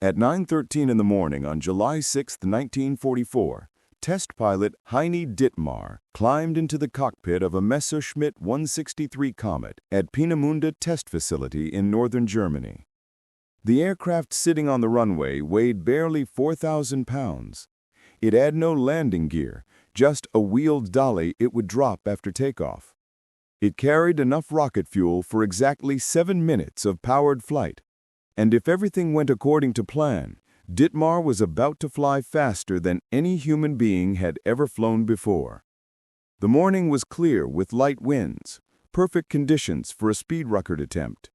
At 9:13 in the morning on July 6, 1944, test pilot Heini Dittmar climbed into the cockpit of a Messerschmitt 163 Komet at Peenemünde Test Facility in northern Germany. The aircraft sitting on the runway weighed barely 4,000 pounds. It had no landing gear, just a wheeled dolly it would drop after takeoff. It carried enough rocket fuel for exactly 7 minutes of powered flight. And if everything went according to plan, Dittmar was about to fly faster than any human being had ever flown before. The morning was clear with light winds, perfect conditions for a speed record attempt.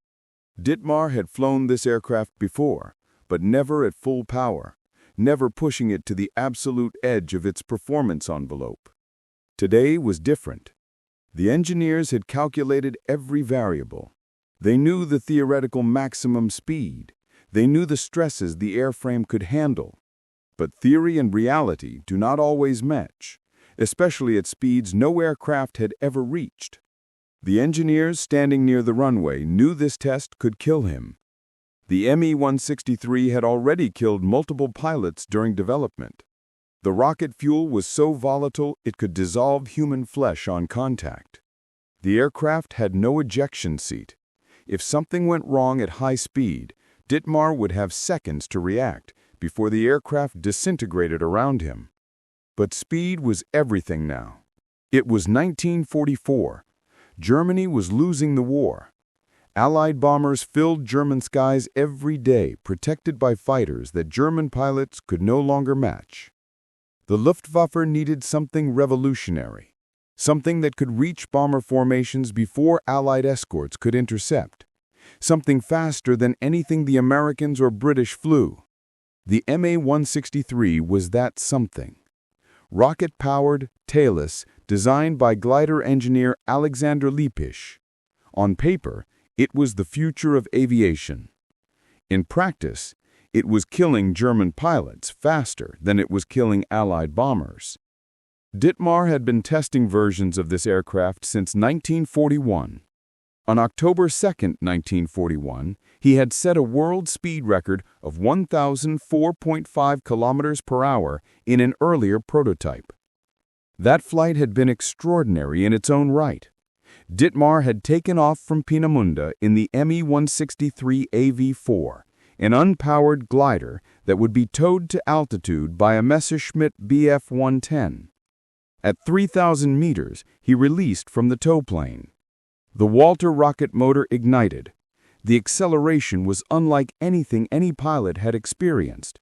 Dittmar had flown this aircraft before, but never at full power, never pushing it to the absolute edge of its performance envelope. Today was different. The engineers had calculated every variable. They knew the theoretical maximum speed. They knew the stresses the airframe could handle. But theory and reality do not always match, especially at speeds no aircraft had ever reached. The engineers standing near the runway knew this test could kill him. The Me-163 had already killed multiple pilots during development. The rocket fuel was so volatile it could dissolve human flesh on contact. The aircraft had no ejection seat. If something went wrong at high speed, Dittmar would have seconds to react before the aircraft disintegrated around him. But speed was everything now. It was 1944. Germany was losing the war. Allied bombers filled German skies every day, protected by fighters that German pilots could no longer match. The Luftwaffe needed something revolutionary, something that could reach bomber formations before Allied escorts could intercept, something faster than anything the Americans or British flew. The Me-163 was that something. Rocket-powered, tailless, designed by glider engineer Alexander Lippisch. On paper, it was the future of aviation. In practice, it was killing German pilots faster than it was killing Allied bombers. Dittmar had been testing versions of this aircraft since 1941. On October 2, 1941, he had set a world speed record of 1,004.5 kilometers per hour in an earlier prototype. That flight had been extraordinary in its own right. Dittmar had taken off from Peenemünde in the Me-163 AV-4, an unpowered glider that would be towed to altitude by a Messerschmitt Bf-110. At 3,000 meters, he released from the tow plane. The Walter rocket motor ignited. The acceleration was unlike anything any pilot had experienced.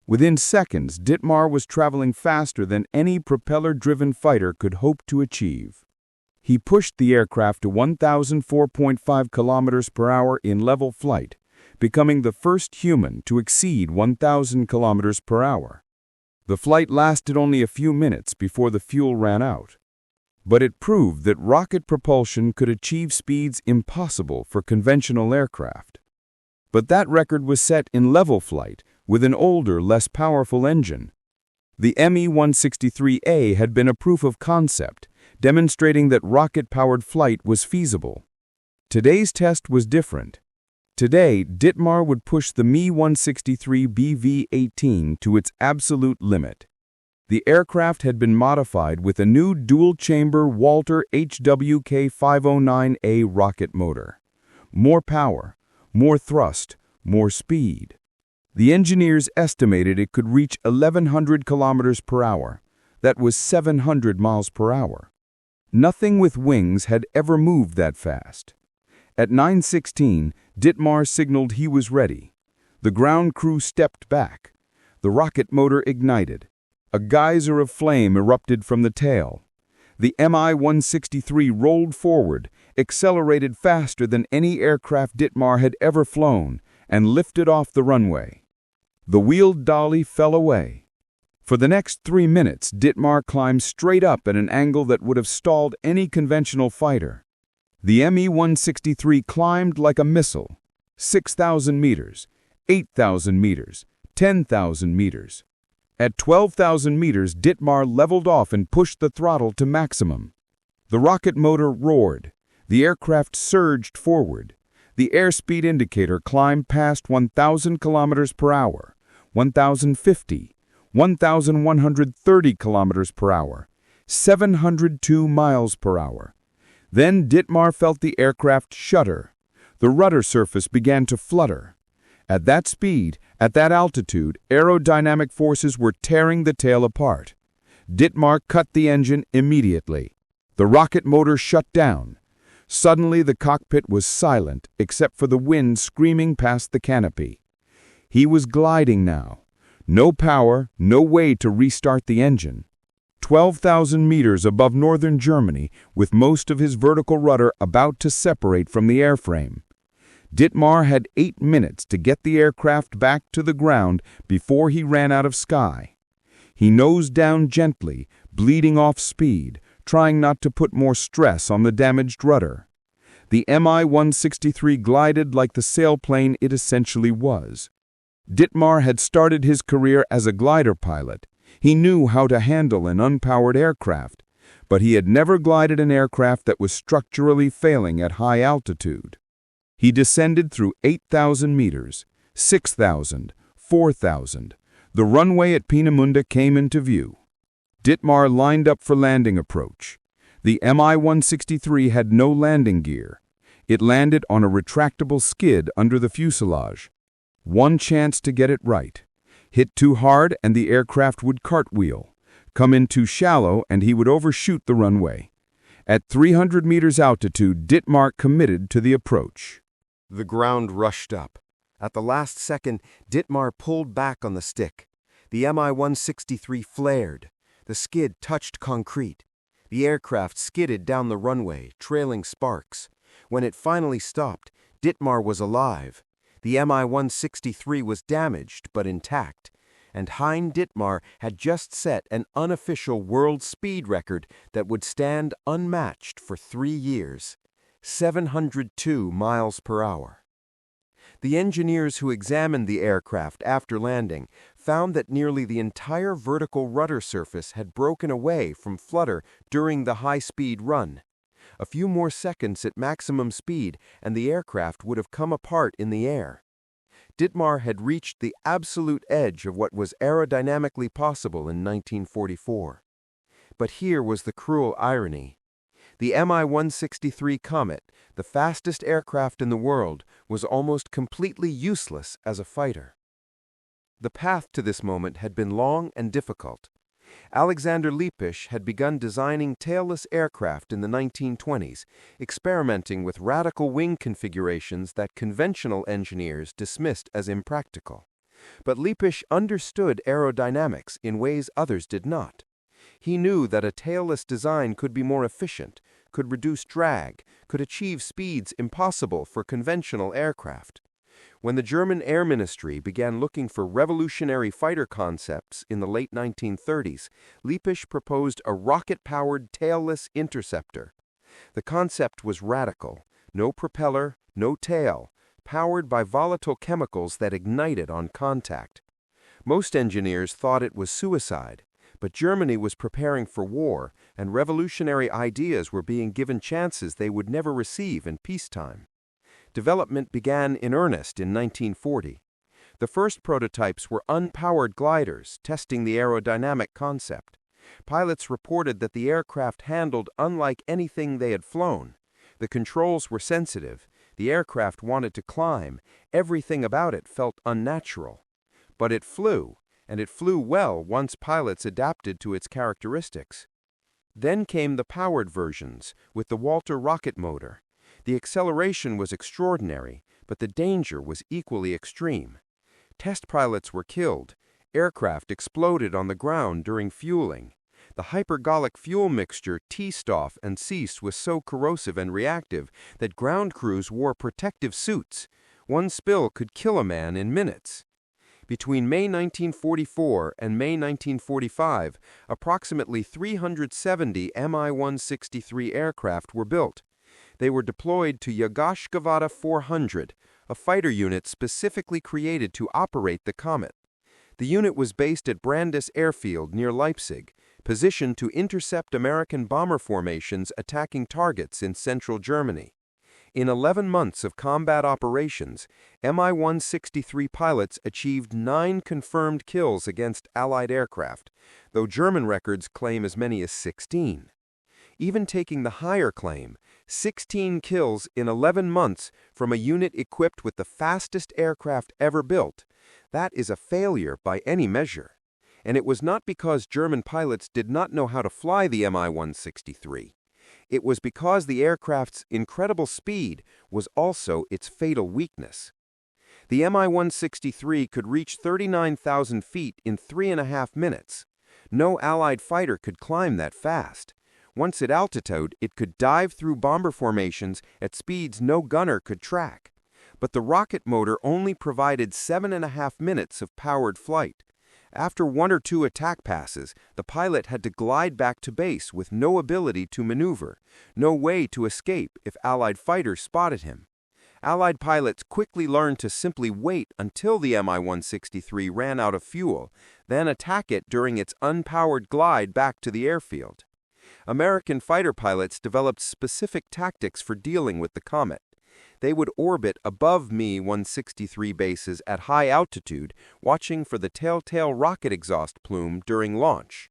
Within seconds, Dittmar was traveling faster than any propeller-driven fighter could hope to achieve. He pushed the aircraft to 1,004.5 kilometers per hour in level flight, becoming the first human to exceed 1,000 kilometers per hour. The flight lasted only a few minutes before the fuel ran out. But it proved that rocket propulsion could achieve speeds impossible for conventional aircraft. But that record was set in level flight with an older, less powerful engine. The Me-163A had been a proof of concept, demonstrating that rocket-powered flight was feasible. Today's test was different. Today, Dittmar would push the Me-163 BV-18 to its absolute limit. The aircraft had been modified with a new dual-chamber Walter HWK-509A rocket motor. More power, more thrust, more speed. The engineers estimated it could reach 1,100 kilometers per hour. That was 700 miles per hour. Nothing with wings had ever moved that fast. At 9:16, Dittmar signaled he was ready. The ground crew stepped back. The rocket motor ignited. A geyser of flame erupted from the tail. The Me-163 rolled forward, accelerated faster than any aircraft Dittmar had ever flown, and lifted off the runway. The wheeled dolly fell away. For the next 3 minutes, Dittmar climbed straight up at an angle that would have stalled any conventional fighter. The Me-163 climbed like a missile. 6,000 meters, 8,000 meters, 10,000 meters. At 12,000 meters, Dittmar leveled off and pushed the throttle to maximum. The rocket motor roared. The aircraft surged forward. The airspeed indicator climbed past 1,000 kilometers per hour, 1,050, 1,130 kilometers per hour, 702 miles per hour. Then Dittmar felt the aircraft shudder. The rudder surface began to flutter. At that speed, at that altitude, aerodynamic forces were tearing the tail apart. Dittmar cut the engine immediately. The rocket motor shut down. Suddenly the cockpit was silent except for the wind screaming past the canopy. He was gliding now. No power, no way to restart the engine. 12,000 meters above northern Germany, with most of his vertical rudder about to separate from the airframe. Dittmar had 8 minutes to get the aircraft back to the ground before he ran out of sky. He nosed down gently, bleeding off speed, trying not to put more stress on the damaged rudder. The Mi-163 glided like the sailplane it essentially was. Dittmar had started his career as a glider pilot. He knew how to handle an unpowered aircraft, but he had never glided an aircraft that was structurally failing at high altitude. He descended through 8,000 meters, 6,000, 4,000. The runway at Peenemünde came into view. Dittmar lined up for landing approach. The Mi-163 had no landing gear. It landed on a retractable skid under the fuselage. One chance to get it right. Hit too hard and the aircraft would cartwheel. Come in too shallow and he would overshoot the runway. At 300 meters altitude, Dittmar committed to the approach. The ground rushed up. At the last second, Dittmar pulled back on the stick. The Mi-163 flared. The skid touched concrete. The aircraft skidded down the runway, trailing sparks. When it finally stopped, Dittmar was alive. The Mi-163 was damaged but intact, and Heini Dittmar had just set an unofficial world speed record that would stand unmatched for 3 years, 702 miles per hour. The engineers who examined the aircraft after landing found that nearly the entire vertical rudder surface had broken away from flutter during the high-speed run. A few more seconds at maximum speed and the aircraft would have come apart in the air. Dittmar had reached the absolute edge of what was aerodynamically possible in 1944. But here was the cruel irony. The Mi-163 Komet, the fastest aircraft in the world, was almost completely useless as a fighter. The path to this moment had been long and difficult. Alexander Lippisch had begun designing tailless aircraft in the 1920s, experimenting with radical wing configurations that conventional engineers dismissed as impractical. But Lippisch understood aerodynamics in ways others did not. He knew that a tailless design could be more efficient, could reduce drag, could achieve speeds impossible for conventional aircraft. When the German Air Ministry began looking for revolutionary fighter concepts in the late 1930s, Lippisch proposed a rocket-powered tailless interceptor. The concept was radical: no propeller, no tail, powered by volatile chemicals that ignited on contact. Most engineers thought it was suicide, but Germany was preparing for war, and revolutionary ideas were being given chances they would never receive in peacetime. Development began in earnest in 1940. The first prototypes were unpowered gliders, testing the aerodynamic concept. Pilots reported that the aircraft handled unlike anything they had flown. The controls were sensitive. The aircraft wanted to climb. Everything about it felt unnatural. But it flew, and it flew well once pilots adapted to its characteristics. Then came the powered versions, with the Walter rocket motor. The acceleration was extraordinary, but the danger was equally extreme. Test pilots were killed. Aircraft exploded on the ground during fueling. The hypergolic fuel mixture T-Stoff and Cease was so corrosive and reactive that ground crews wore protective suits. One spill could kill a man in minutes. Between May 1944 and May 1945, approximately 370 Mi-163 aircraft were built. They were deployed to Jägerschwadron 400, a fighter unit specifically created to operate the Komet. The unit was based at Brandis Airfield near Leipzig, positioned to intercept American bomber formations attacking targets in central Germany. In 11 months of combat operations, Mi-163 pilots achieved 9 confirmed kills against Allied aircraft, though German records claim as many as 16. Even taking the higher claim, 16 kills in 11 months from a unit equipped with the fastest aircraft ever built, that is a failure by any measure. And it was not because German pilots did not know how to fly the Mi-163. It was because the aircraft's incredible speed was also its fatal weakness. The Mi-163 could reach 39,000 feet in 3.5 minutes. No Allied fighter could climb that fast. Once at altitude, it could dive through bomber formations at speeds no gunner could track. But the rocket motor only provided 7.5 minutes of powered flight. After 1 or 2 attack passes, the pilot had to glide back to base with no ability to maneuver, no way to escape if Allied fighters spotted him. Allied pilots quickly learned to simply wait until the Mi-163 ran out of fuel, then attack it during its unpowered glide back to the airfield. American fighter pilots developed specific tactics for dealing with the Komet. They would orbit above Mi-163 bases at high altitude, watching for the telltale rocket exhaust plume during launch.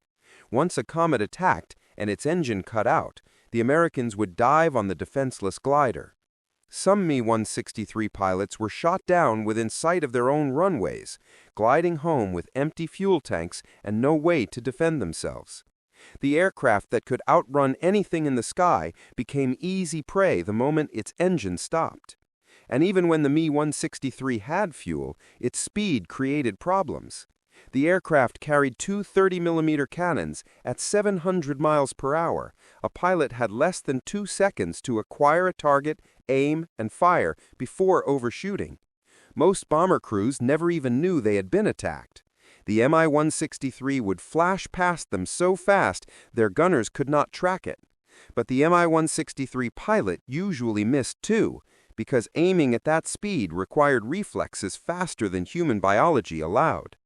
Once a Komet attacked and its engine cut out, the Americans would dive on the defenseless glider. Some Mi-163 pilots were shot down within sight of their own runways, gliding home with empty fuel tanks and no way to defend themselves. The aircraft that could outrun anything in the sky became easy prey the moment its engine stopped. And even when the Mi-163 had fuel, its speed created problems. The aircraft carried 2 30mm cannons at 700 miles per hour. A pilot had less than 2 seconds to acquire a target, aim, and fire before overshooting. Most bomber crews never even knew they had been attacked. The Mi-163 would flash past them so fast their gunners could not track it. But the Mi-163 pilot usually missed too, because aiming at that speed required reflexes faster than human biology allowed.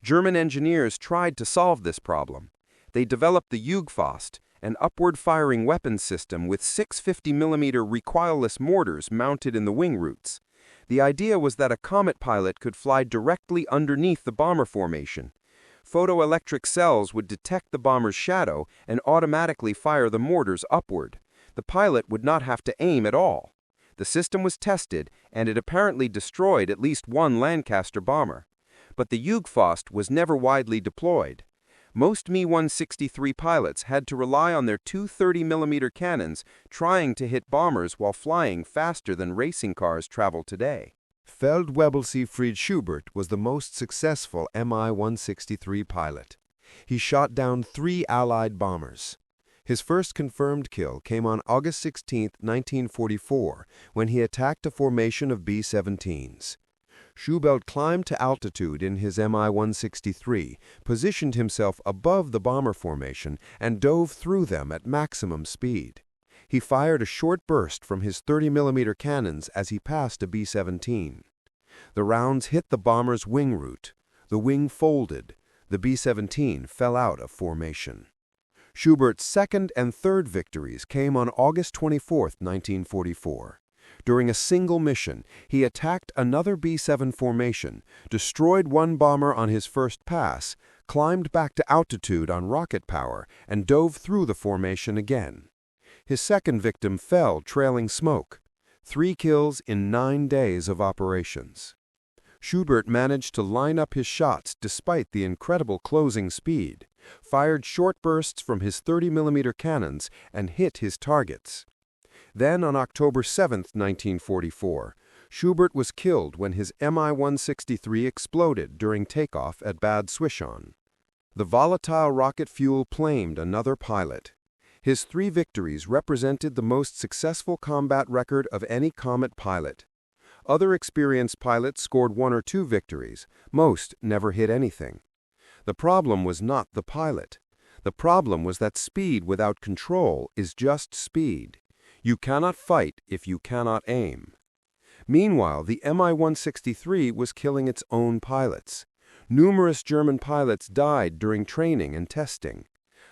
German engineers tried to solve this problem. They developed the Jugfaust, an upward-firing weapons system with 650mm recoilless mortars mounted in the wing roots. The idea was that a Komet pilot could fly directly underneath the bomber formation. Photoelectric cells would detect the bomber's shadow and automatically fire the mortars upward. The pilot would not have to aim at all. The system was tested, and it apparently destroyed at least 1 Lancaster bomber. But the Jugfaust was never widely deployed. Most Mi-163 pilots had to rely on their 2 30mm cannons trying to hit bombers while flying faster than racing cars travel today. Feldwebel Siegfried Schubert was the most successful Mi-163 pilot. He shot down 3 Allied bombers. His first confirmed kill came on August 16, 1944, when he attacked a formation of B-17s. Schubert climbed to altitude in his Mi-163, positioned himself above the bomber formation, and dove through them at maximum speed. He fired a short burst from his 30mm cannons as he passed a B-17. The rounds hit the bomber's wing root. The wing folded. The B-17 fell out of formation. Schubert's second and third victories came on August 24, 1944. During a single mission, he attacked another B-7 formation, destroyed 1 bomber on his first pass, climbed back to altitude on rocket power, and dove through the formation again. His second victim fell trailing smoke. 3 kills in 9 days of operations. Schubert managed to line up his shots despite the incredible closing speed, fired short bursts from his 30mm cannons, and hit his targets. Then, on October 7, 1944, Schubert was killed when his Mi-163 exploded during takeoff at Bad Swischon. The volatile rocket fuel flamed another pilot. His 3 victories represented the most successful combat record of any Komet pilot. Other experienced pilots scored 1 or 2 victories. Most never hit anything. The problem was not the pilot. The problem was that speed without control is just speed. You cannot fight if you cannot aim. Meanwhile, the Mi-163 was killing its own pilots. Numerous German pilots died during training and testing.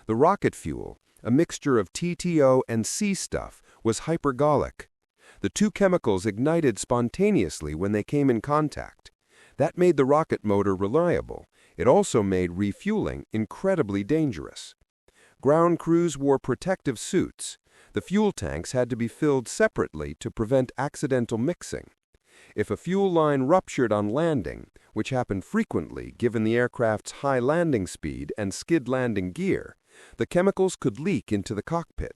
The rocket fuel, a mixture of TTO and C stuff, was hypergolic. The two chemicals ignited spontaneously when they came in contact. That made the rocket motor reliable. It also made refueling incredibly dangerous. Ground crews wore protective suits. The fuel tanks had to be filled separately to prevent accidental mixing. If a fuel line ruptured on landing, which happened frequently given the aircraft's high landing speed and skid landing gear, the chemicals could leak into the cockpit.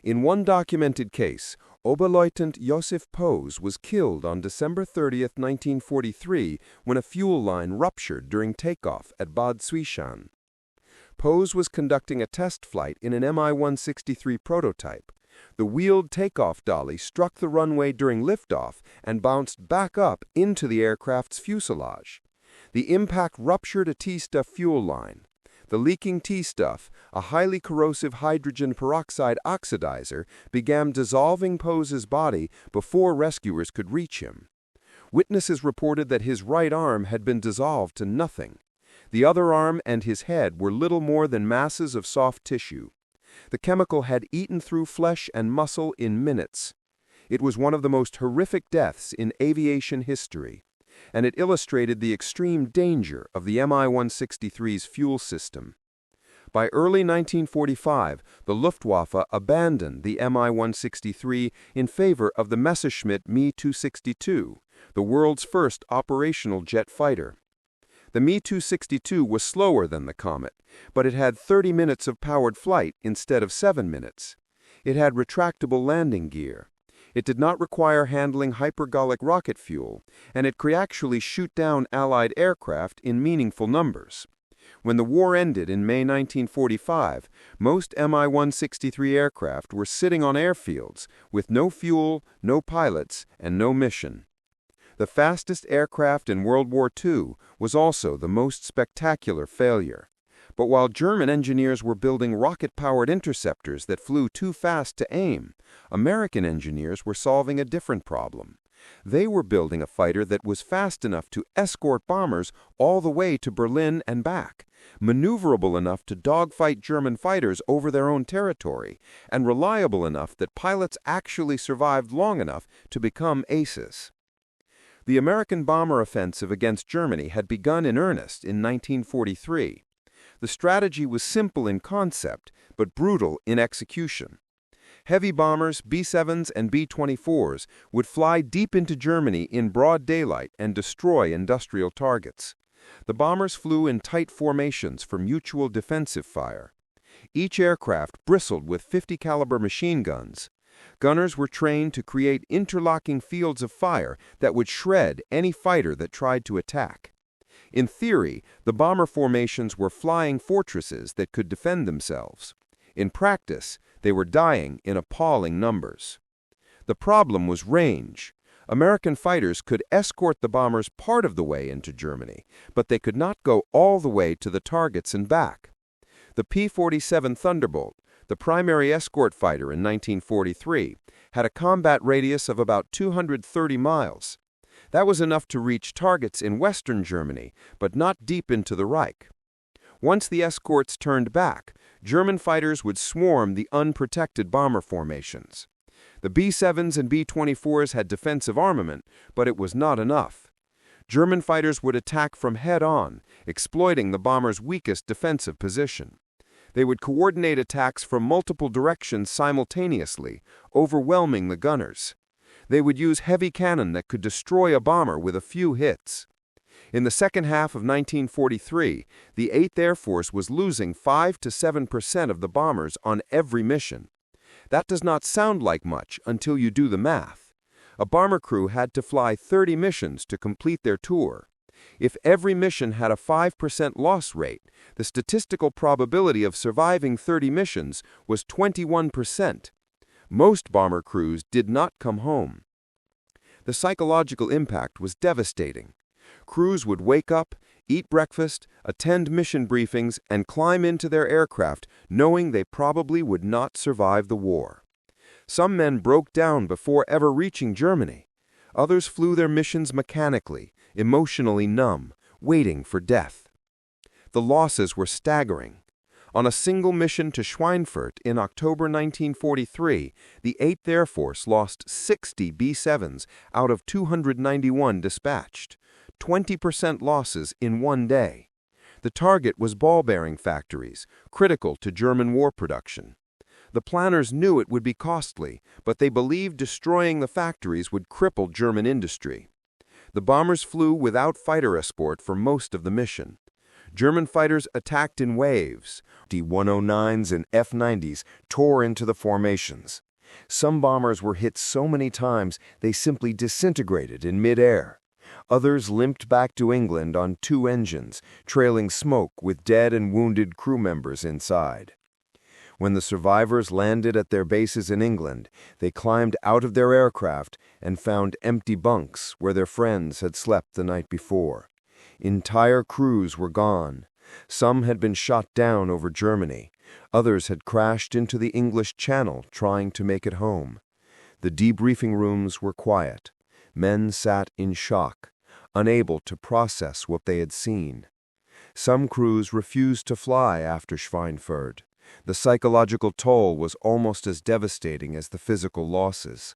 In one documented case, Oberleutnant Josef Pose was killed on December 30, 1943, when a fuel line ruptured during takeoff at Bad Zwischan. Pose was conducting a test flight in an Mi-163 prototype. The wheeled takeoff dolly struck the runway during liftoff and bounced back up into the aircraft's fuselage. The impact ruptured a T-stuff fuel line. The leaking T-stuff, a highly corrosive hydrogen peroxide oxidizer, began dissolving Pose's body before rescuers could reach him. Witnesses reported that his right arm had been dissolved to nothing. The other arm and his head were little more than masses of soft tissue. The chemical had eaten through flesh and muscle in minutes. It was one of the most horrific deaths in aviation history, and it illustrated the extreme danger of the Mi-163's fuel system. By early 1945, the Luftwaffe abandoned the Mi-163 in favor of the Messerschmitt Me 262, the world's first operational jet fighter. The Me-262 was slower than the Komet, but it had 30 minutes of powered flight instead of 7 minutes. It had retractable landing gear. It did not require handling hypergolic rocket fuel, and it could actually shoot down Allied aircraft in meaningful numbers. When the war ended in May 1945, most Mi-163 aircraft were sitting on airfields with no fuel, no pilots, and no mission. The fastest aircraft in World War II was also the most spectacular failure. But while German engineers were building rocket-powered interceptors that flew too fast to aim, American engineers were solving a different problem. They were building a fighter that was fast enough to escort bombers all the way to Berlin and back, maneuverable enough to dogfight German fighters over their own territory, and reliable enough that pilots actually survived long enough to become aces. The American bomber offensive against Germany had begun in earnest in 1943. The strategy was simple in concept, but brutal in execution. Heavy bombers, B-7s and B-24s, would fly deep into Germany in broad daylight and destroy industrial targets. The bombers flew in tight formations for mutual defensive fire. Each aircraft bristled with .50 caliber machine guns. Gunners were trained to create interlocking fields of fire that would shred any fighter that tried to attack. In theory, the bomber formations were flying fortresses that could defend themselves. In practice, they were dying in appalling numbers. The problem was range. American fighters could escort the bombers part of the way into Germany, but they could not go all the way to the targets and back. The P-47 Thunderbolt, the primary escort fighter in 1943, had a combat radius of about 230 miles. That was enough to reach targets in western Germany, but not deep into the Reich. Once the escorts turned back, German fighters would swarm the unprotected bomber formations. The B-7s and B-24s had defensive armament, but it was not enough. German fighters would attack from head-on, exploiting the bombers' weakest defensive position. They would coordinate attacks from multiple directions simultaneously, overwhelming the gunners. They would use heavy cannon that could destroy a bomber with a few hits. In the second half of 1943, the 8th Air Force was losing 5 to 7% of the bombers on every mission. That does not sound like much until you do the math. A bomber crew had to fly 30 missions to complete their tour. If every mission had a 5% loss rate, the statistical probability of surviving 30 missions was 21%. Most bomber crews did not come home. The psychological impact was devastating. Crews would wake up, eat breakfast, attend mission briefings, and climb into their aircraft knowing they probably would not survive the war. Some men broke down before ever reaching Germany. Others flew their missions mechanically, emotionally numb, waiting for death. The losses were staggering. On a single mission to Schweinfurt in October 1943, the 8th Air Force lost 60 B-7s out of 291 dispatched, 20% losses in one day. The target was ball-bearing factories, critical to German war production. The planners knew it would be costly, but they believed destroying the factories would cripple German industry. The bombers flew without fighter escort for most of the mission. German fighters attacked in waves. D-109s and F-90s tore into the formations. Some bombers were hit so many times they simply disintegrated in mid-air. Others limped back to England on 2 engines, trailing smoke with dead and wounded crew members inside. When the survivors landed at their bases in England, they climbed out of their aircraft and found empty bunks where their friends had slept the night before. Entire crews were gone. Some had been shot down over Germany. Others had crashed into the English Channel trying to make it home. The debriefing rooms were quiet. Men sat in shock, unable to process what they had seen. Some crews refused to fly after Schweinfurt. The psychological toll was almost as devastating as the physical losses.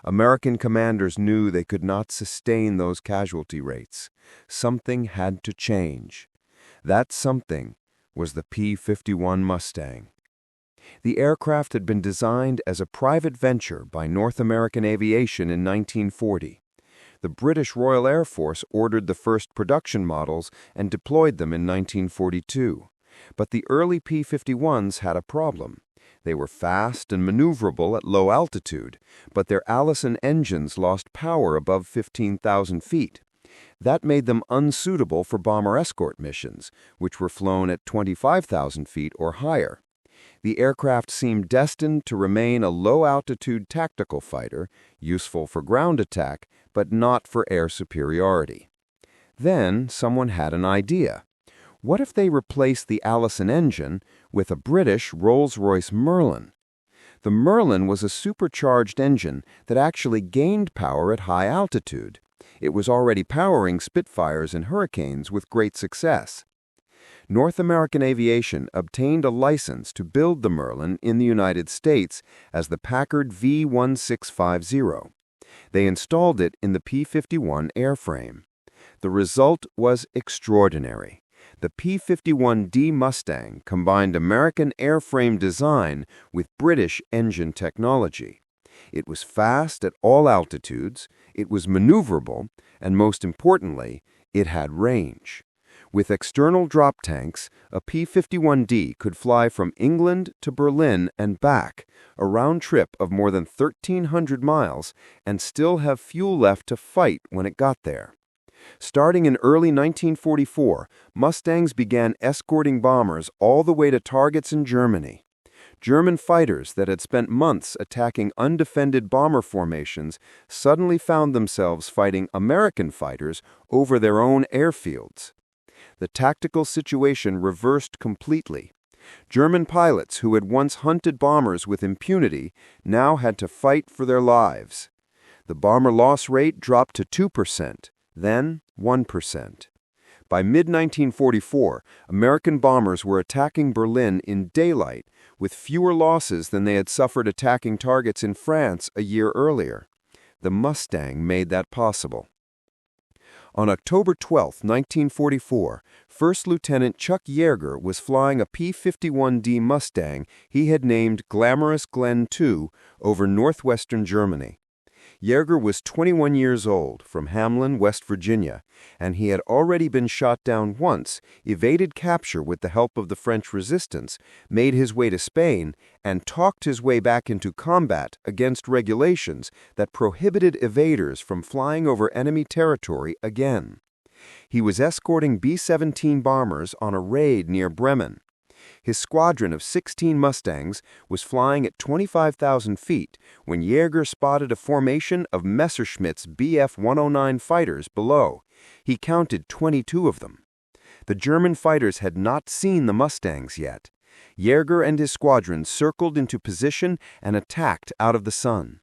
American commanders knew they could not sustain those casualty rates. Something had to change. That something was the P-51 Mustang. The aircraft had been designed as a private venture by North American Aviation in 1940. The British Royal Air Force ordered the first production models and deployed them in 1942. But the early P-51s had a problem. They were fast and maneuverable at low altitude, but their Allison engines lost power above 15,000 feet. That made them unsuitable for bomber escort missions, which were flown at 25,000 feet or higher. The aircraft seemed destined to remain a low-altitude tactical fighter, useful for ground attack, but not for air superiority. Then someone had an idea. What if they replaced the Allison engine with a British Rolls-Royce Merlin? The Merlin was a supercharged engine that actually gained power at high altitude. It was already powering Spitfires and Hurricanes with great success. North American Aviation obtained a license to build the Merlin in the United States as the Packard V1650. They installed it in the P-51 airframe. The result was extraordinary. The P-51D Mustang combined American airframe design with British engine technology. It was fast at all altitudes, it was maneuverable, and most importantly, it had range. With external drop tanks, a P-51D could fly from England to Berlin and back, a round trip of more than 1,300 miles, and still have fuel left to fight when it got there. Starting in early 1944, Mustangs began escorting bombers all the way to targets in Germany. German fighters that had spent months attacking undefended bomber formations suddenly found themselves fighting American fighters over their own airfields. The tactical situation reversed completely. German pilots who had once hunted bombers with impunity now had to fight for their lives. The bomber loss rate dropped to 2%. Then 1%. By mid-1944, American bombers were attacking Berlin in daylight with fewer losses than they had suffered attacking targets in France a year earlier. The Mustang made that possible. On October 12, 1944, First Lieutenant Chuck Yeager was flying a P-51D Mustang he had named Glamorous Glen II over northwestern Germany. Yeager was 21 years old, from Hamlin, West Virginia, and he had already been shot down once, evaded capture with the help of the French resistance, made his way to Spain, and talked his way back into combat against regulations that prohibited evaders from flying over enemy territory again. He was escorting B-17 bombers on a raid near Bremen. His squadron of 16 Mustangs was flying at 25,000 feet when Yeager spotted a formation of Messerschmitt's Bf-109 fighters below. He counted 22 of them. The German fighters had not seen the Mustangs yet. Yeager and his squadron circled into position and attacked out of the sun.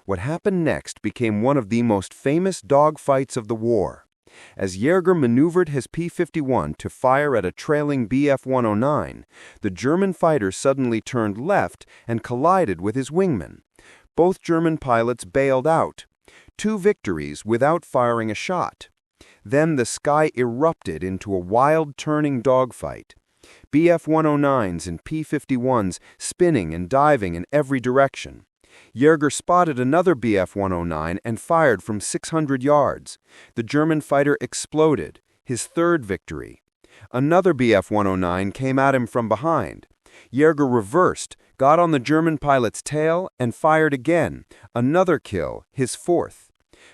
What happened next became one of the most famous dogfights of the war. As Yeager maneuvered his P-51 to fire at a trailing Bf-109, the German fighter suddenly turned left and collided with his wingman. Both German pilots bailed out. 2 victories without firing a shot. Then the sky erupted into a wild turning dogfight. Bf-109s and P-51s spinning and diving in every direction. Yeager spotted another Bf-109 and fired from 600 yards. The German fighter exploded, his 3rd victory. Another Bf-109 came at him from behind. Yeager reversed, got on the German pilot's tail, and fired again, another kill, his 4th.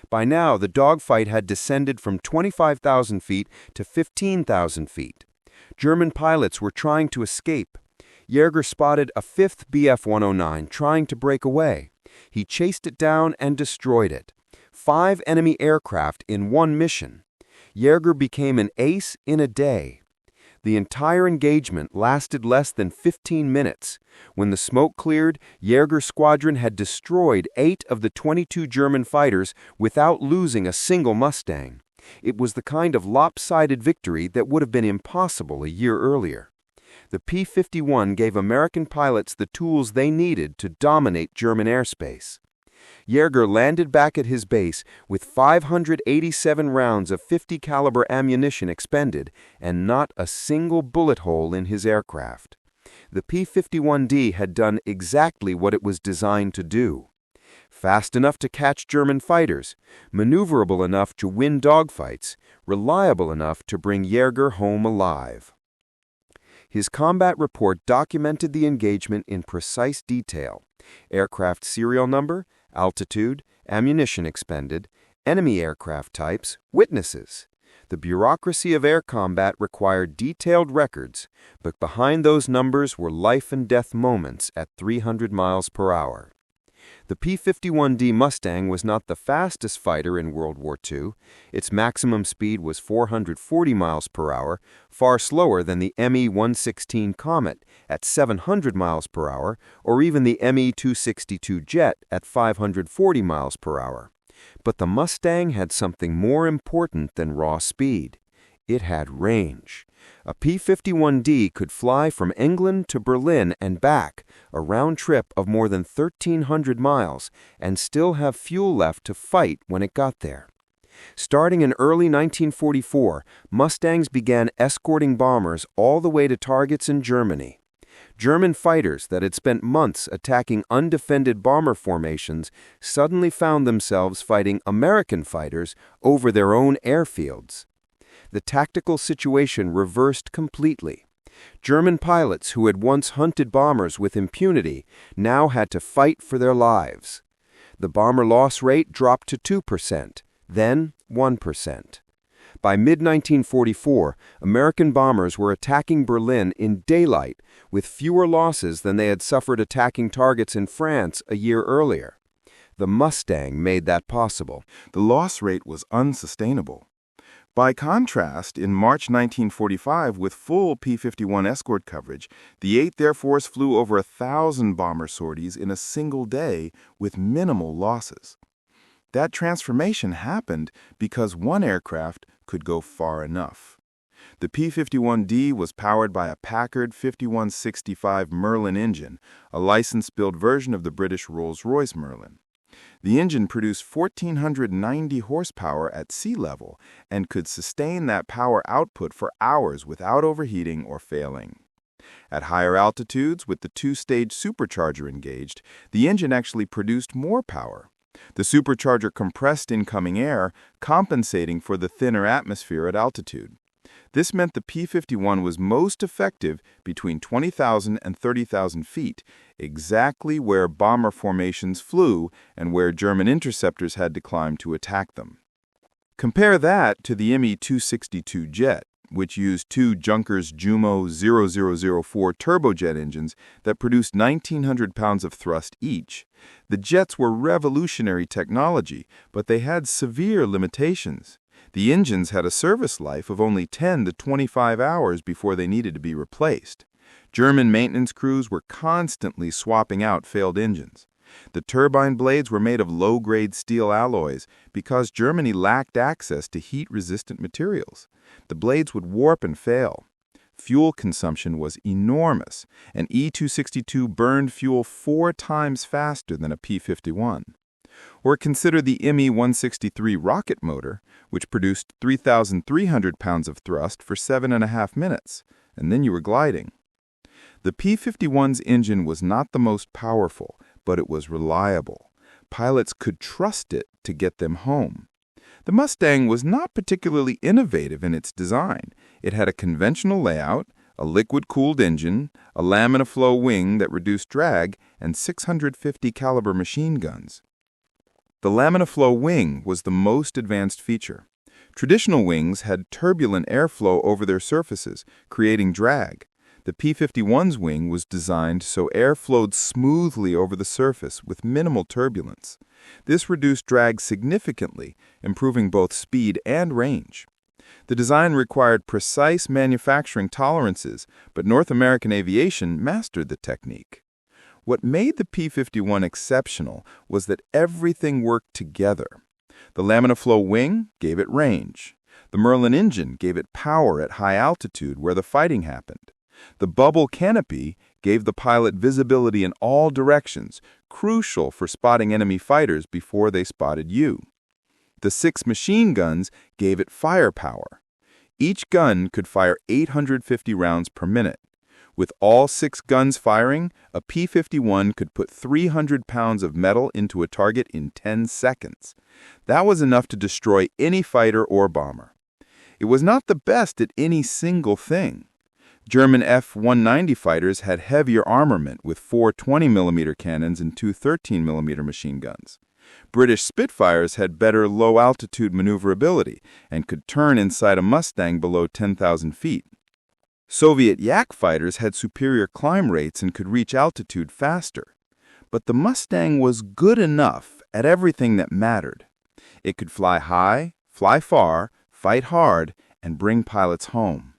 By now, the dogfight had descended from 25,000 feet to 15,000 feet. German pilots were trying to escape. Yeager spotted a 5th Bf-109 trying to break away. He chased it down and destroyed it. 5 enemy aircraft in one mission. Yeager became an ace in a day. The entire engagement lasted less than 15 minutes. When the smoke cleared, Yeager's squadron had destroyed 8 of the 22 German fighters without losing a single Mustang. It was the kind of lopsided victory that would have been impossible a year earlier. The P-51 gave American pilots the tools they needed to dominate German airspace. Yeager landed back at his base with 587 rounds of .50 caliber ammunition expended and not a single bullet hole in his aircraft. The P-51D had done exactly what it was designed to do. Fast enough to catch German fighters, maneuverable enough to win dogfights, reliable enough to bring Yeager home alive. His combat report documented the engagement in precise detail: aircraft serial number, altitude, ammunition expended, enemy aircraft types, witnesses. The bureaucracy of air combat required detailed records, but behind those numbers were life-and-death moments at 300 miles per hour. The P-51D Mustang was not the fastest fighter in World War II. Its maximum speed was 440 miles per hour, far slower than the Me-116 Komet at 700 miles per hour, or even the Me-262 jet at 540 miles per hour. But the Mustang had something more important than raw speed. It had range. A P-51D could fly from England to Berlin and back, a round trip of more than 1,300 miles, and still have fuel left to fight when it got there. Starting in early 1944, Mustangs began escorting bombers all the way to targets in Germany. German fighters that had spent months attacking undefended bomber formations suddenly found themselves fighting American fighters over their own airfields. The tactical situation reversed completely. German pilots who had once hunted bombers with impunity now had to fight for their lives. The bomber loss rate dropped to 2%, then 1%. By mid-1944, American bombers were attacking Berlin in daylight with fewer losses than they had suffered attacking targets in France a year earlier. The Mustang made that possible. The loss rate was unsustainable. By contrast, in March 1945, with full P-51 escort coverage, the 8th Air Force flew over 1,000 bomber sorties in a single day with minimal losses. That transformation happened because one aircraft could go far enough. The P-51D was powered by a Packard 5165 Merlin engine, a license-built version of the British Rolls-Royce Merlin. The engine produced 1,490 horsepower at sea level and could sustain that power output for hours without overheating or failing. At higher altitudes, with the 2-stage supercharger engaged, the engine actually produced more power. The supercharger compressed incoming air, compensating for the thinner atmosphere at altitude. This meant the P-51 was most effective between 20,000 and 30,000 feet, exactly where bomber formations flew and where German interceptors had to climb to attack them. Compare that to the Me-262 jet, which used 2 Junkers Jumo 0004 turbojet engines that produced 1,900 pounds of thrust each. The jets were revolutionary technology, but they had severe limitations. The engines had a service life of only 10 to 25 hours before they needed to be replaced. German maintenance crews were constantly swapping out failed engines. The turbine blades were made of low-grade steel alloys because Germany lacked access to heat-resistant materials. The blades would warp and fail. Fuel consumption was enormous. An E-262 burned fuel 4 times faster than a P-51. Or consider the Me-163 rocket motor, which produced 3,300 pounds of thrust for 7.5 minutes, and then you were gliding. The P-51's engine was not the most powerful, but it was reliable. Pilots could trust it to get them home. The Mustang was not particularly innovative in its design. It had a conventional layout, a liquid-cooled engine, a laminar-flow wing that reduced drag, and 650 caliber machine guns. The laminar-flow wing was the most advanced feature. Traditional wings had turbulent airflow over their surfaces, creating drag. The P-51's wing was designed so air flowed smoothly over the surface with minimal turbulence. This reduced drag significantly, improving both speed and range. The design required precise manufacturing tolerances, but North American aviation mastered the technique. What made the P-51 exceptional was that everything worked together. The laminar-flow wing gave it range. The Merlin engine gave it power at high altitude where the fighting happened. The bubble canopy gave the pilot visibility in all directions, crucial for spotting enemy fighters before they spotted you. The 6 machine guns gave it firepower. Each gun could fire 850 rounds per minute. With all 6 guns firing, a P-51 could put 300 pounds of metal into a target in 10 seconds. That was enough to destroy any fighter or bomber. It was not the best at any single thing. German F-190 fighters had heavier armament with 4 20mm cannons and 2 13mm machine guns. British Spitfires had better low-altitude maneuverability and could turn inside a Mustang below 10,000 feet. Soviet Yak fighters had superior climb rates and could reach altitude faster. But the Mustang was good enough at everything that mattered. It could fly high, fly far, fight hard, and bring pilots home.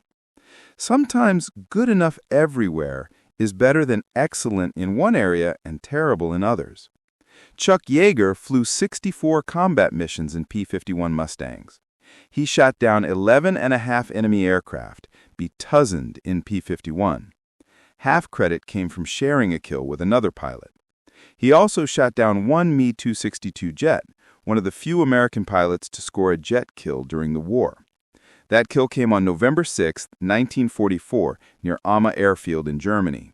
Sometimes good enough everywhere is better than excellent in one area and terrible in others. Chuck Yeager flew 64 combat missions in P-51 Mustangs. He shot down 11.5 enemy aircraft, betozened in P-51. Half credit came from sharing a kill with another pilot. He also shot down 1 Me-262 jet, one of the few American pilots to score a jet kill during the war. That kill came on November 6, 1944, near Amma Airfield in Germany.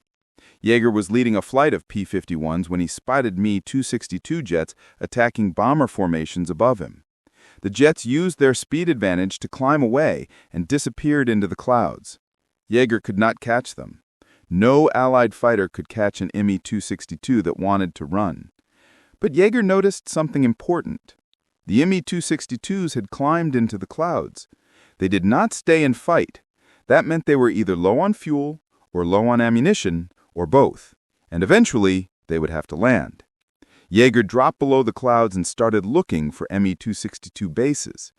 Yeager was leading a flight of P-51s when he spotted Me-262 jets attacking bomber formations above him. The jets used their speed advantage to climb away and disappeared into the clouds. Yeager could not catch them. No Allied fighter could catch an Me-262 that wanted to run. But Yeager noticed something important. The Me-262s had climbed into the clouds. They did not stay and fight. That meant they were either low on fuel, or low on ammunition, or both, and eventually they would have to land. Yeager dropped below the clouds and started looking for Me-262 bases.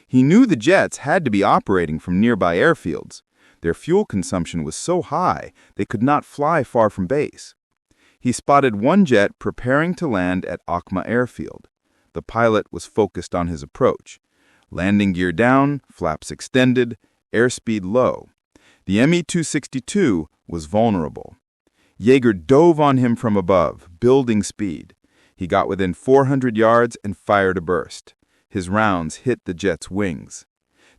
He knew the jets had to be operating from nearby airfields. Their fuel consumption was so high they could not fly far from base. He spotted one jet preparing to land at Akma Airfield. The pilot was focused on his approach. Landing gear down, flaps extended, airspeed low. The Me-262 was vulnerable. Yeager dove on him from above, building speed. He got within 400 yards and fired a burst. His rounds hit the jet's wings.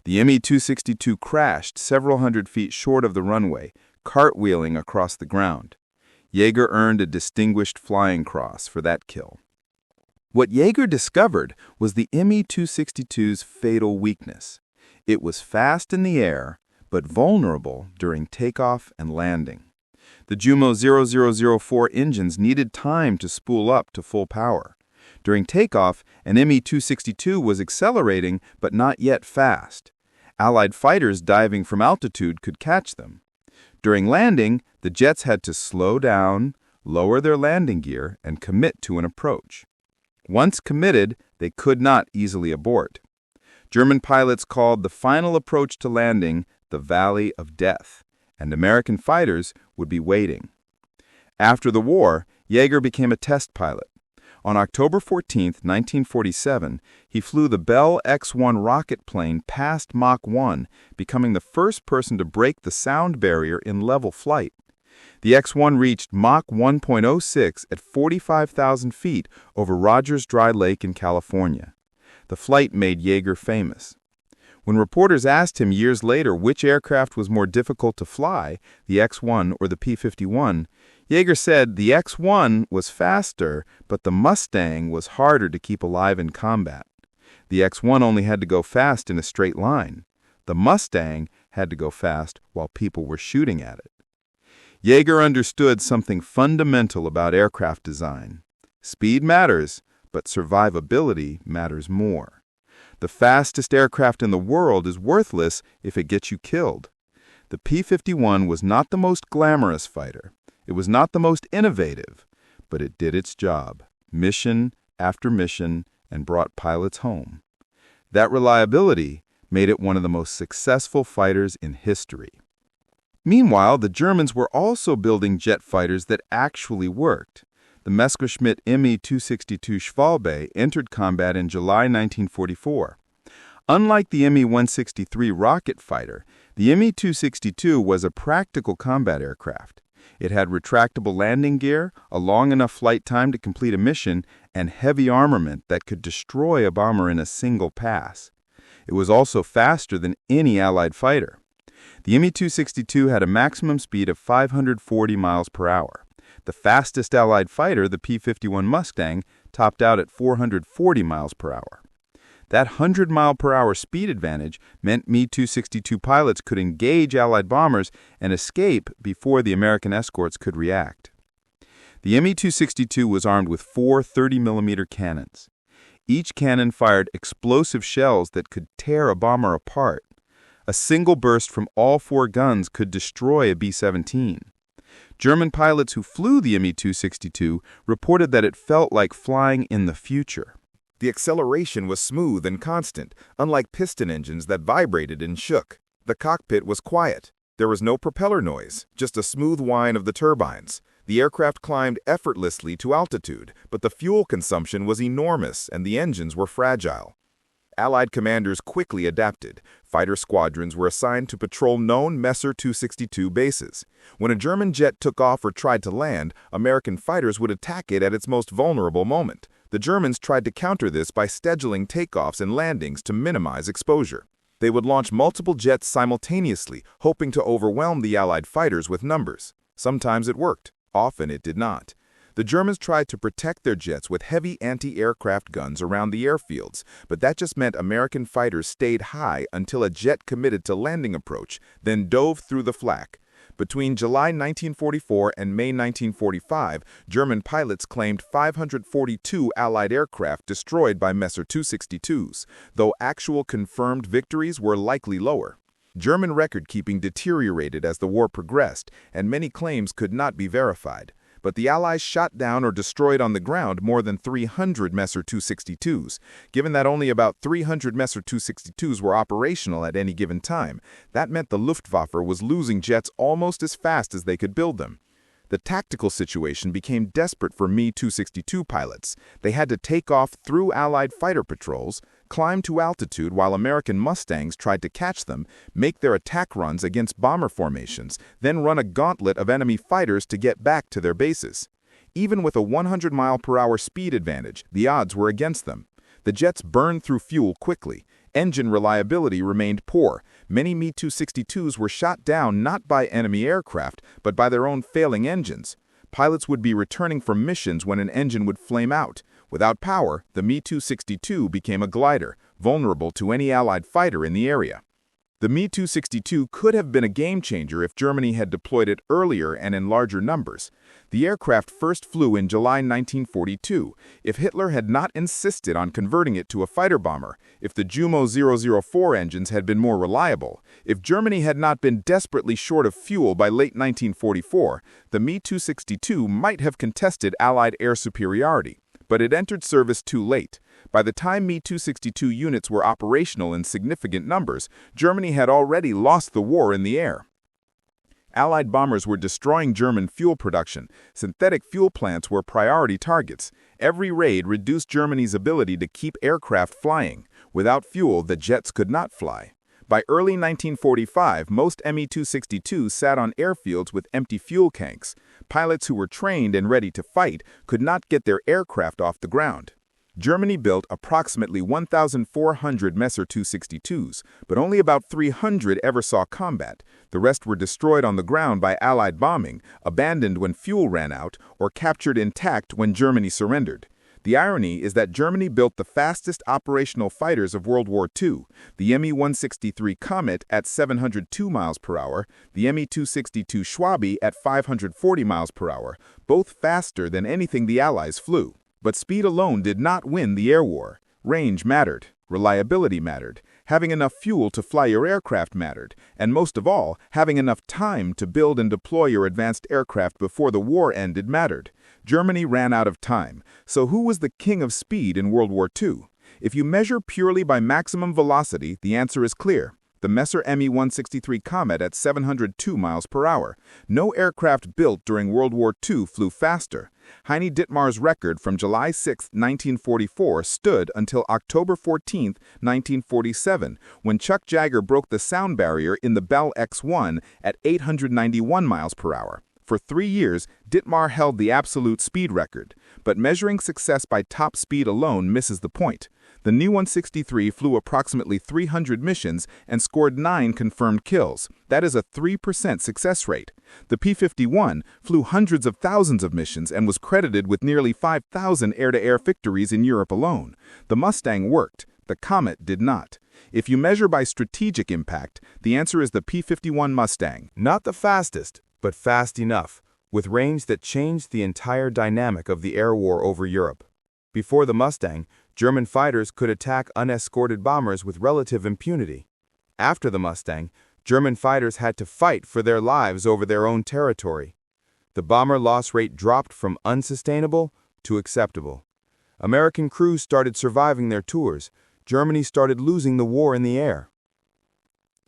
The Me-262 crashed several hundred feet short of the runway, cartwheeling across the ground. Yeager earned a Distinguished Flying Cross for that kill. What Yeager discovered was the Me-262's fatal weakness. It was fast in the air, but vulnerable during takeoff and landing. The Jumo 0004 engines needed time to spool up to full power. During takeoff, an Me-262 was accelerating but not yet fast. Allied fighters diving from altitude could catch them. During landing, the jets had to slow down, lower their landing gear, and commit to an approach. Once committed, they could not easily abort. German pilots called the final approach to landing the Valley of Death, and American fighters would be waiting. After the war, Yeager became a test pilot. On October 14, 1947, he flew the Bell X-1 rocket plane past Mach 1, becoming the first person to break the sound barrier in level flight. The X-1 reached Mach 1.06 at 45,000 feet over Rogers Dry Lake in California. The flight made Yeager famous. When reporters asked him years later which aircraft was more difficult to fly, the X-1 or the P-51, Yeager said the X-1 was faster, but the Mustang was harder to keep alive in combat. The X-1 only had to go fast in a straight line. The Mustang had to go fast while people were shooting at it. Yeager understood something fundamental about aircraft design. Speed matters, but survivability matters more. The fastest aircraft in the world is worthless if it gets you killed. The P-51 was not the most glamorous fighter. It was not the most innovative, but it did its job, mission after mission, and brought pilots home. That reliability made it one of the most successful fighters in history. Meanwhile, the Germans were also building jet fighters that actually worked. The Messerschmitt Me 262 Schwalbe entered combat in July 1944. Unlike the Me 163 rocket fighter, the Me 262 was a practical combat aircraft. It had retractable landing gear, a long enough flight time to complete a mission, and heavy armament that could destroy a bomber in a single pass. It was also faster than any Allied fighter. The Me 262 had a maximum speed of 540 miles per hour. The fastest Allied fighter, the P-51 Mustang, topped out at 440 miles per hour. That 100-mile-per-hour speed advantage meant Me 262 pilots could engage Allied bombers and escape before the American escorts could react. The Me 262 was armed with 4 30mm cannons. Each cannon fired explosive shells that could tear a bomber apart. A single burst from all 4 guns could destroy a B-17. German pilots who flew the Me 262 reported that it felt like flying in the future. The acceleration was smooth and constant, unlike piston engines that vibrated and shook. The cockpit was quiet. There was no propeller noise, just a smooth whine of the turbines. The aircraft climbed effortlessly to altitude, but the fuel consumption was enormous and the engines were fragile. Allied commanders quickly adapted. Fighter squadrons were assigned to patrol known Messer 262 bases. When a German jet took off or tried to land, American fighters would attack it at its most vulnerable moment. The Germans tried to counter this by scheduling takeoffs and landings to minimize exposure. They would launch multiple jets simultaneously, hoping to overwhelm the Allied fighters with numbers. Sometimes it worked. Often it did not. The Germans tried to protect their jets with heavy anti-aircraft guns around the airfields, but that just meant American fighters stayed high until a jet committed to landing approach, then dove through the flak. Between July 1944 and May 1945, German pilots claimed 542 Allied aircraft destroyed by Messer 262s, though actual confirmed victories were likely lower. German record-keeping deteriorated as the war progressed, and many claims could not be verified. But the Allies shot down or destroyed on the ground more than 300 Messer 262s. Given that only about 300 Messer 262s were operational at any given time, that meant the Luftwaffe was losing jets almost as fast as they could build them. The tactical situation became desperate for Me 262 pilots. They had to take off through Allied fighter patrols, climb to altitude while American Mustangs tried to catch them, make their attack runs against bomber formations, then run a gauntlet of enemy fighters to get back to their bases. Even with a 100-mile-per-hour speed advantage, the odds were against them. The jets burned through fuel quickly. Engine reliability remained poor. Many Me 262s were shot down not by enemy aircraft, but by their own failing engines. Pilots would be returning from missions when an engine would flame out. Without power, the Me 262 became a glider, vulnerable to any Allied fighter in the area. The Me 262 could have been a game-changer if Germany had deployed it earlier and in larger numbers. The aircraft first flew in July 1942. If Hitler had not insisted on converting it to a fighter bomber, if the Jumo 004 engines had been more reliable, if Germany had not been desperately short of fuel by late 1944, the Me 262 might have contested Allied air superiority. But it entered service too late. By the time Me 262 units were operational in significant numbers, Germany had already lost the war in the air. Allied bombers were destroying German fuel production. Synthetic fuel plants were priority targets. Every raid reduced Germany's ability to keep aircraft flying. Without fuel, the jets could not fly. By early 1945, most Me-262s sat on airfields with empty fuel tanks. Pilots who were trained and ready to fight could not get their aircraft off the ground. Germany built approximately 1,400 Messer-262s, but only about 300 ever saw combat. The rest were destroyed on the ground by Allied bombing, abandoned when fuel ran out, or captured intact when Germany surrendered. The irony is that Germany built the fastest operational fighters of World War II, the Me-163 Komet at 702 miles per hour, the Me-262 Schwabe at 540 miles per hour, both faster than anything the Allies flew. But speed alone did not win the air war. Range mattered, reliability mattered, having enough fuel to fly your aircraft mattered, and most of all, having enough time to build and deploy your advanced aircraft before the war ended mattered. Germany ran out of time, so who was the king of speed in World War II? If you measure purely by maximum velocity, the answer is clear. The Messer Me-163 Komet at 702 miles per hour. No aircraft built during World War II flew faster. Heini Dittmar's record from July 6, 1944 stood until October 14, 1947, when Chuck Yeager broke the sound barrier in the Bell X-1 at 891 miles per hour. For 3 years, Dittmar held the absolute speed record, but measuring success by top speed alone misses the point. The new 163 flew approximately 300 missions and scored 9 confirmed kills. That is a 3% success rate. The P-51 flew hundreds of thousands of missions and was credited with nearly 5,000 air-to-air victories in Europe alone. The Mustang worked. The Komet did not. If you measure by strategic impact, the answer is the P-51 Mustang. Not the fastest, but fast enough, with range that changed the entire dynamic of the air war over Europe. Before the Mustang, German fighters could attack unescorted bombers with relative impunity. After the Mustang, German fighters had to fight for their lives over their own territory. The bomber loss rate dropped from unsustainable to acceptable. American crews started surviving their tours. Germany started losing the war in the air.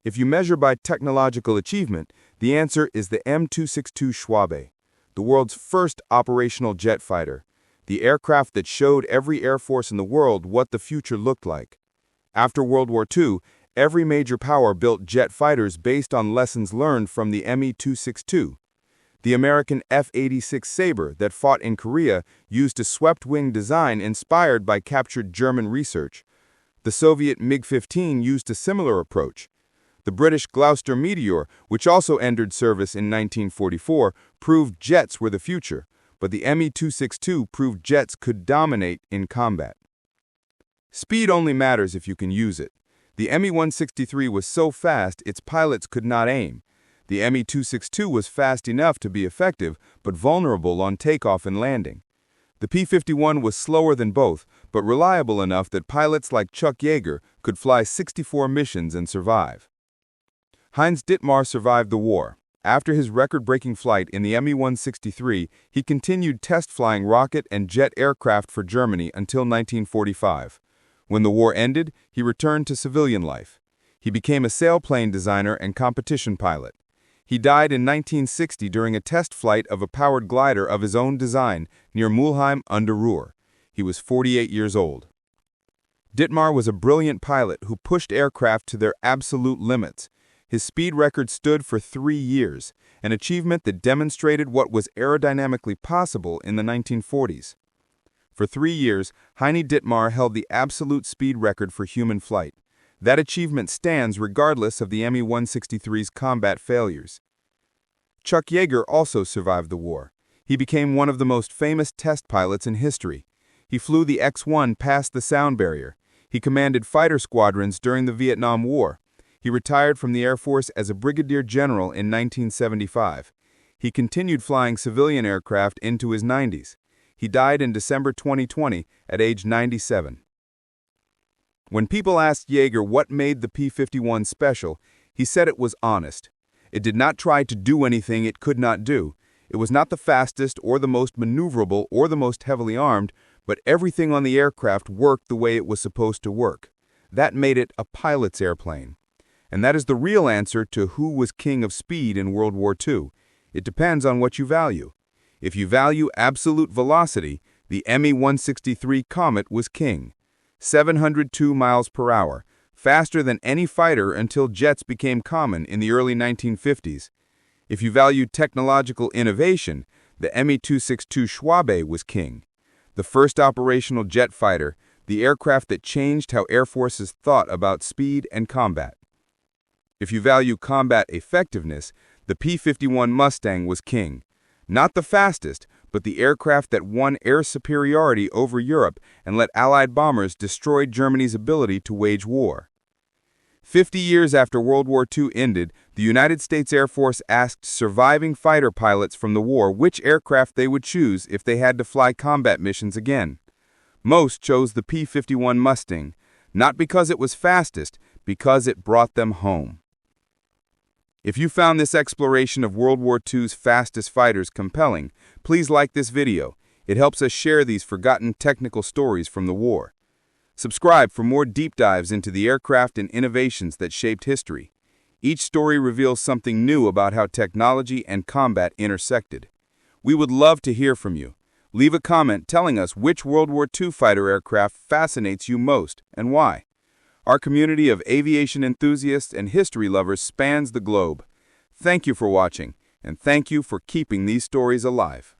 If you measure by technological achievement, the answer is the M262 Schwabe, the world's first operational jet fighter, the aircraft that showed every air force in the world what the future looked like. After World War II, every major power built jet fighters based on lessons learned from the Me-262. The American F-86 Sabre that fought in Korea used a swept-wing design inspired by captured German research. The Soviet MiG-15 used a similar approach. The British Gloucester Meteor, which also entered service in 1944, proved jets were the future, but the Me-262 proved jets could dominate in combat. Speed only matters if you can use it. The Me-163 was so fast its pilots could not aim. The Me-262 was fast enough to be effective, but vulnerable on takeoff and landing. The P-51 was slower than both, but reliable enough that pilots like Chuck Yeager could fly 64 missions and survive. Heini Dittmar survived the war. After his record-breaking flight in the Me-163, he continued test-flying rocket and jet aircraft for Germany until 1945. When the war ended, he returned to civilian life. He became a sailplane designer and competition pilot. He died in 1960 during a test flight of a powered glider of his own design near Mulheim an der Ruhr. He was 48 years old. Dittmar was a brilliant pilot who pushed aircraft to their absolute limits. His speed record stood for 3 years, an achievement that demonstrated what was aerodynamically possible in the 1940s. For 3 years, Heini Dittmar held the absolute speed record for human flight. That achievement stands regardless of the Me-163's combat failures. Chuck Yeager also survived the war. He became one of the most famous test pilots in history. He flew the X-1 past the sound barrier. He commanded fighter squadrons during the Vietnam War. He retired from the Air Force as a brigadier general in 1975. He continued flying civilian aircraft into his 90s. He died in December 2020 at age 97. When people asked Yeager what made the P-51 special, he said it was honest. It did not try to do anything it could not do. It was not the fastest or the most maneuverable or the most heavily armed, but everything on the aircraft worked the way it was supposed to work. That made it a pilot's airplane. And that is the real answer to who was king of speed in World War II. It depends on what you value. If you value absolute velocity, the Me-163 Komet was king. 702 miles per hour, faster than any fighter until jets became common in the early 1950s. If you value technological innovation, the Me-262 Schwabe was king. The first operational jet fighter, the aircraft that changed how air forces thought about speed and combat. If you value combat effectiveness, the P-51 Mustang was king. Not the fastest, but the aircraft that won air superiority over Europe and let Allied bombers destroy Germany's ability to wage war. 50 years after World War II ended, the United States Air Force asked surviving fighter pilots from the war which aircraft they would choose if they had to fly combat missions again. Most chose the P-51 Mustang, not because it was fastest, because it brought them home. If you found this exploration of World War II's fastest fighters compelling, please like this video. It helps us share these forgotten technical stories from the war. Subscribe for more deep dives into the aircraft and innovations that shaped history. Each story reveals something new about how technology and combat intersected. We would love to hear from you. Leave a comment telling us which World War II fighter aircraft fascinates you most and why. Our community of aviation enthusiasts and history lovers spans the globe. Thank you for watching, and thank you for keeping these stories alive.